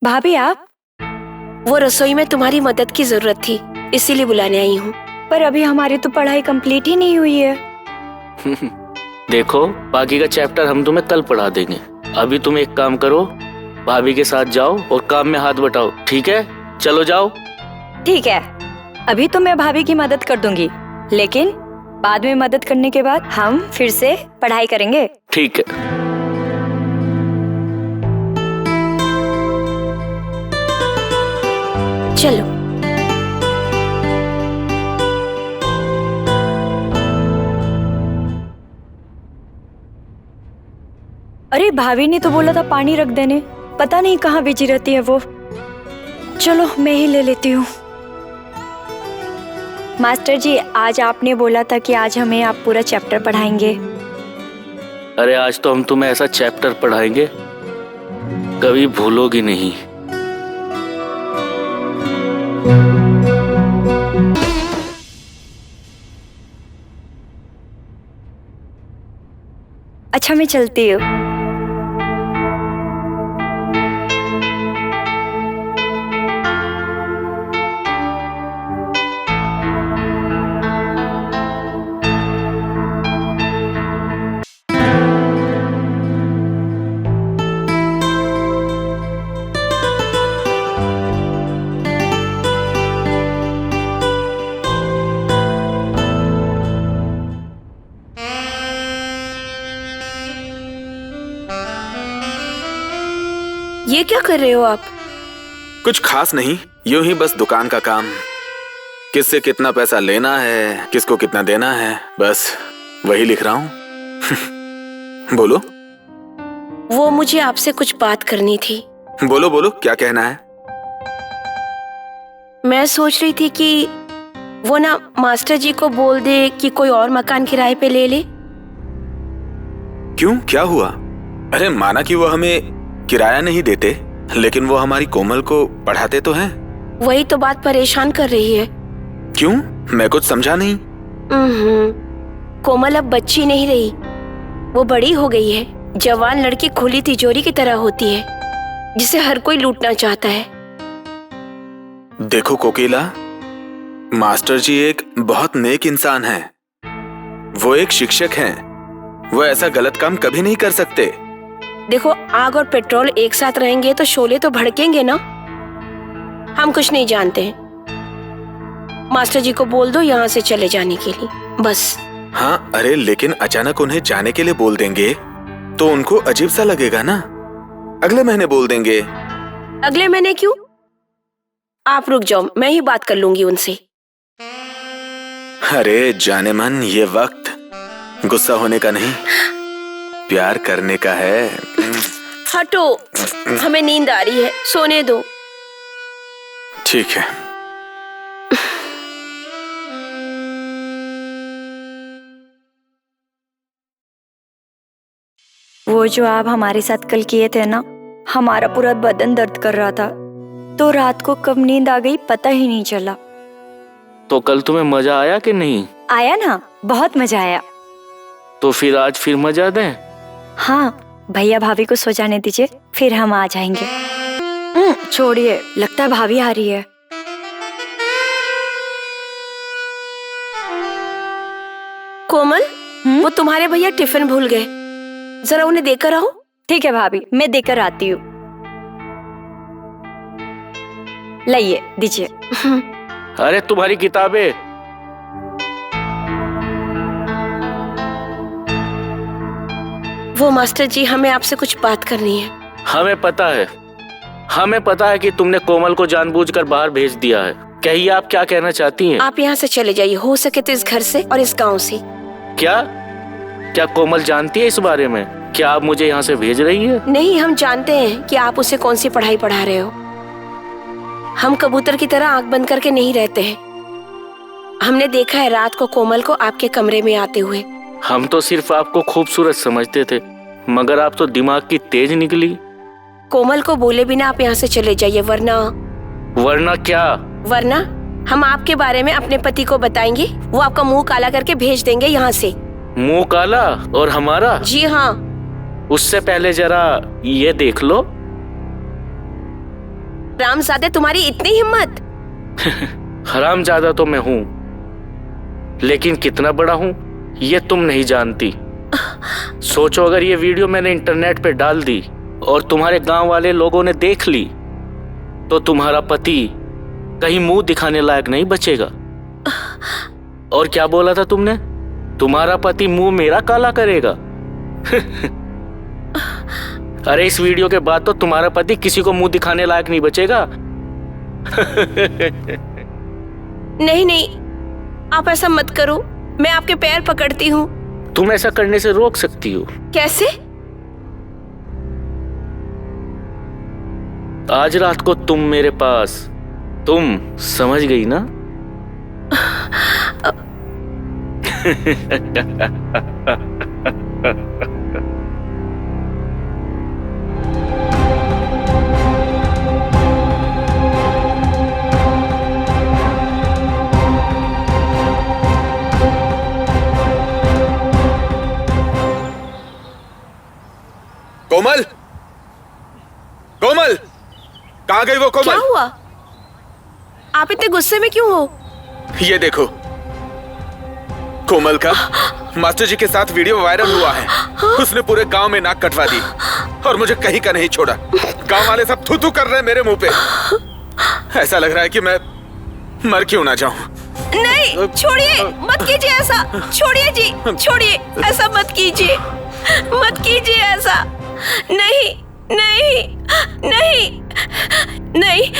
भाभी आप? वो रसोई में तुम्हारी मदद की जरूरत थी, इसीलिए बुलाने आई हूँ। पर अभी हमारी तो पढ़ाई कंप्लीट ही नहीं हुई है। देखो, बाकी का चैप्टर हम तुम्हें कल पढ़ा देंगे। अभी तुम एक काम करो, भाभी के साथ जाओ और काम में हाथ बटाओ, ठीक है? चलो जाओ। ठीक है, अभी तो मैं भाभी की मदद कर दूंगी, लेकिन बाद में मदद करने के बाद हम फिर से पढ़ाई करेंगे। ठीक है। चलो। अरे भाभी ने तो बोला था पानी रख देने, पता नहीं कहाँ बिजी रहती है वो। चलो मैं ही ले लेती हूँ। मास्टर जी, आज आपने बोला था कि आज हमें आप पूरा चैप्टर पढ़ाएंगे। अरे आज तो हम तुम्हें ऐसा चैप्टर पढ़ाएंगे कभी भूलोगी नहीं। अच्छा मैं चलती हूँ। ये क्या कर रहे हो आप? कुछ खास नहीं, यूं ही बस दुकान का काम। किससे कितना पैसा लेना है, किसको कितना देना है, बस वही लिख रहा हूँ। बोलो। वो मुझे आपसे कुछ बात करनी थी। बोलो बोलो, क्या कहना है? मैं सोच रही थी कि वो ना मास्टर जी को बोल दे कि कोई और मकान किराए पे ले ले। क्यों, क्या हुआ? अरे माना कि वो हमें किराया नहीं देते, लेकिन वो हमारी कोमल को पढ़ाते तो हैं। वही तो बात परेशान कर रही है। क्यों, मैं कुछ समझा नहीं। कोमल अब बच्ची नहीं रही, वो बड़ी हो गई है। जवान लड़की खुली तिजोरी की तरह होती है, जिसे हर कोई लूटना चाहता है। देखो कोकिला, मास्टर जी एक बहुत नेक इंसान हैं। वो एक शिक्षक हैं। वो ऐसा गलत काम कभी नहीं कर सकते। देखो, आग और पेट्रोल एक साथ रहेंगे तो शोले तो भड़केंगे ना। हम कुछ नहीं जानते हैं। मास्टर जी को बोल दो यहाँ से चले जाने के लिए, बस। हाँ, अरे लेकिन अचानक उन्हें जाने के लिए बोल देंगे तो उनको अजीब सा लगेगा ना। अगले महीने बोल देंगे। अगले महीने क्यों? आप रुक जाओ, मैं ही बात कर लूंगी उनसे। अरे जाने मन, ये वक्त गुस्सा होने का नहीं, प्यार करने का है। हटो, हमें नींद आ रही है, सोने दो। ठीक है। वो जो आप हमारे साथ कल किए थे ना, हमारा पूरा बदन दर्द कर रहा था, तो रात को कब नींद आ गई पता ही नहीं चला। तो कल तुम्हें मजा आया कि नहीं? आया ना, बहुत मजा आया। तो फिर आज फिर मजा दें? हाँ, भैया भाभी को सो जाने दीजिए, फिर हम आ जाएंगे। छोड़िए, लगता है भाभी आ रही है। कोमल, वो तुम्हारे भैया टिफिन भूल गए, जरा उन्हें देकर आओ। ठीक है भाभी, मैं देकर आती हूँ। लाइए, दीजिए। अरे तुम्हारी किताबें। वो मास्टर जी, हमें आपसे कुछ बात करनी है। हमें पता है कि तुमने कोमल को जानबूझकर बाहर भेज दिया है। कहिए, आप क्या कहना चाहती हैं? आप यहाँ से चले जाइए, हो सके तो इस घर से और इस गांव से। क्या कोमल जानती है इस बारे में? क्या आप मुझे यहाँ से भेज रही है? नहीं, हम जानते हैं कि आप उसे कौन सी पढ़ाई पढ़ा रहे हो। हम कबूतर की तरह आंख बंद करके नहीं रहते हैं। हमने देखा है रात को कोमल को आपके कमरे में आते हुए। हम तो सिर्फ आपको खूबसूरत समझते थे, मगर आप तो दिमाग की तेज निकली। कोमल को बोले बिना आप यहाँ से चले जाइए, वरना क्या? वरना हम आपके बारे में अपने पति को बताएंगे, वो आपका मुंह काला करके भेज देंगे यहाँ से। मुंह काला? और हमारा? जी हाँ। उससे पहले जरा ये देख लो। रामजादे, तुम्हारी इतनी हिम्मत? हरामजादा तो मैं हूं, लेकिन कितना बड़ा हूं ये तुम नहीं जानती। सोचो अगर ये वीडियो मैंने इंटरनेट पे डाल दी और तुम्हारे गांव वाले लोगों ने देख ली तो तुम्हारा पति कहीं मुंह दिखाने लायक नहीं बचेगा। और क्या बोला था तुमने? तुम्हारा पति मुंह मेरा काला करेगा? अरे इस वीडियो के बाद तो तुम्हारा पति किसी को मुंह दिखाने लायक नहीं बचेगा। नहीं नहीं, आप ऐसा मत करो, मैं आपके पैर पकड़ती हूँ। तुम ऐसा करने से रोक सकती हो। कैसे? आज रात को तुम मेरे पास, तुम समझ गई ना? कोमल, कोमल, कहाँ गई वो कोमल? क्या हुआ? आप इतने गुस्से में क्यों हो? ये देखो, कोमल का मास्टर जी के साथ वीडियो वायरल हुआ है। उसने पूरे गांव में नाक कटवा दी और मुझे कहीं का नहीं छोड़ा। गांव वाले सब थू थू कर रहे हैं मेरे मुंह पे। ऐसा लग रहा है कि मैं मर क्यों ना जाऊं। नहीं, छोड़िए, मत कीजिए ऐसा। छोड़िए जी, छोड़िए, ऐसा मत कीजिए, मत कीजिए ऐसा। नहीं नहीं नहीं नहीं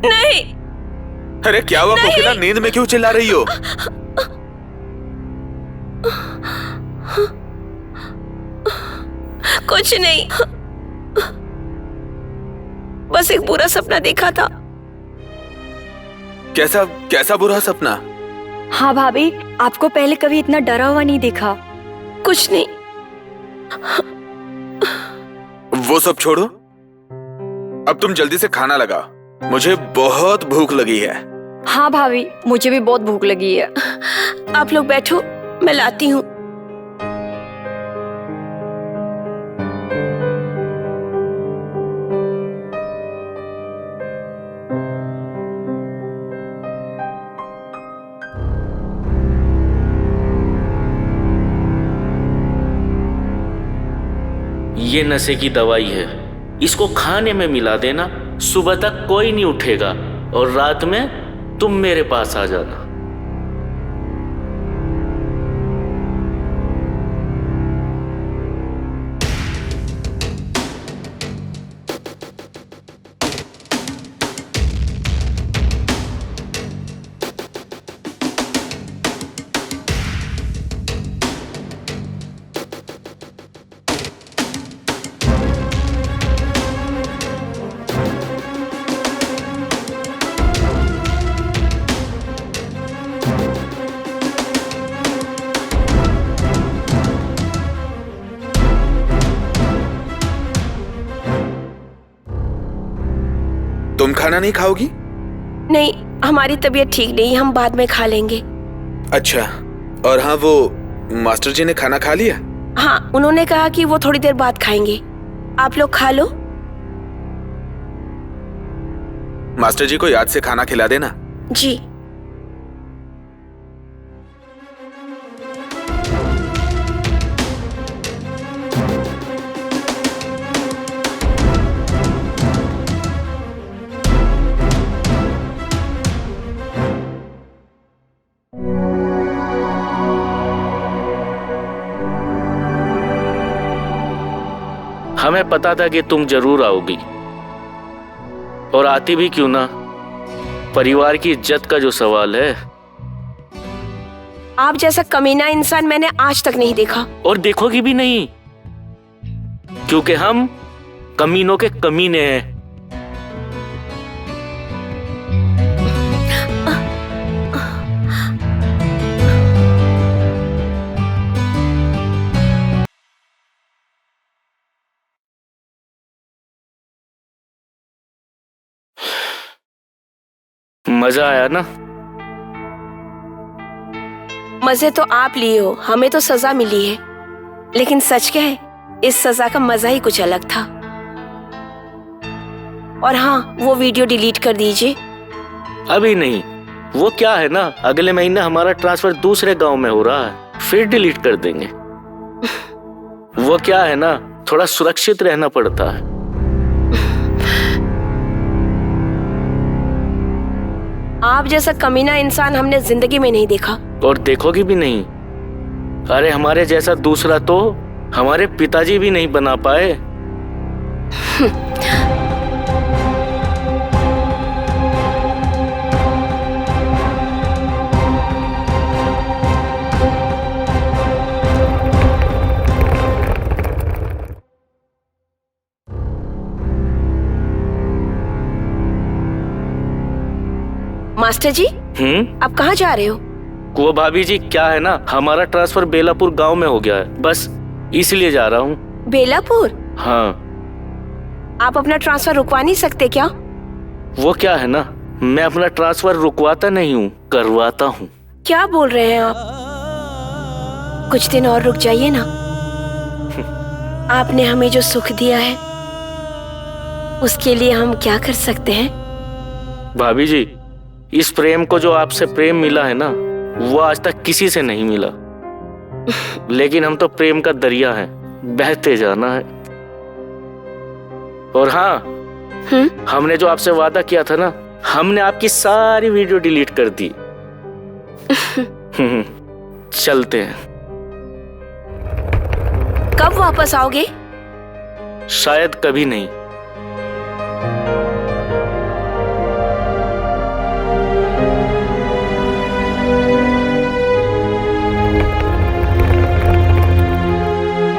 नहीं। अरे क्या हुआ कोकिला, नींद में क्यों चिल्ला रही हो? कुछ नहीं, बस एक बुरा सपना देखा था। कैसा कैसा बुरा सपना? हाँ भाभी, आपको पहले कभी इतना डरा हुआ नहीं देखा। कुछ नहीं। वो सब छोड़ो, अब तुम जल्दी से खाना लगाओ, मुझे बहुत भूख लगी है। हाँ भाभी, मुझे भी बहुत भूख लगी है। आप लोग बैठो, मैं लाती हूँ। ये नशे की दवाई है, इसको खाने में मिला देना, सुबह तक कोई नहीं उठेगा और रात में तुम मेरे पास आ जाना। तुम खाना नहीं खाओगी? नहीं, हमारी तबीयत ठीक नहीं, हम बाद में खा लेंगे। अच्छा, और हाँ, वो मास्टर जी ने खाना खा लिया? हाँ, उन्होंने कहा कि वो थोड़ी देर बाद खाएंगे। आप लोग खा लो। मास्टर जी को याद से खाना खिला देना। जी। हमें पता था कि तुम जरूर आओगी, और आती भी क्यों ना, परिवार की इज्जत का जो सवाल है। आप जैसा कमीना इंसान मैंने आज तक नहीं देखा। और देखोगी भी नहीं, क्योंकि हम कमीनों के कमीने हैं। मजा आया ना? मजे तो आप लिए हो, हमें तो सजा मिली है। लेकिन सच क्या है, इस सजा का मजा ही कुछ अलग था। और हाँ, वो वीडियो डिलीट कर दीजिए। अभी नहीं, वो क्या है ना, अगले महीने हमारा ट्रांसफर दूसरे गांव में हो रहा है, फिर डिलीट कर देंगे। वो क्या है ना, थोड़ा सुरक्षित रहना पड़ता है। आप जैसा कमीना इंसान हमने जिंदगी में नहीं देखा। और देखोगी भी नहीं। अरे हमारे जैसा दूसरा तो हमारे पिताजी भी नहीं बना पाए। मास्टर जी, आप कहाँ जा रहे हो? वो भाभी जी, क्या है ना, हमारा ट्रांसफर बेलापुर गांव में हो गया है, बस इसलिए जा रहा हूँ। बेलापुर? हाँ। आप अपना ट्रांसफर रुकवा नहीं सकते क्या? वो क्या है ना, मैं अपना ट्रांसफर रुकवाता नहीं हूँ, करवाता हूँ। क्या बोल रहे हैं आप? कुछ दिन और रुक जाइए ना। आपने हमें जो सुख दिया है उसके लिए हम क्या कर सकते हैं? भाभी जी, इस प्रेम को जो आपसे प्रेम मिला है ना, वो आज तक किसी से नहीं मिला। लेकिन हम तो प्रेम का दरिया है, बहते जाना है। और हाँ, हमने जो आपसे वादा किया था ना, हमने आपकी सारी वीडियो डिलीट कर दी। चलते हैं। कब वापस आओगे? शायद कभी नहीं।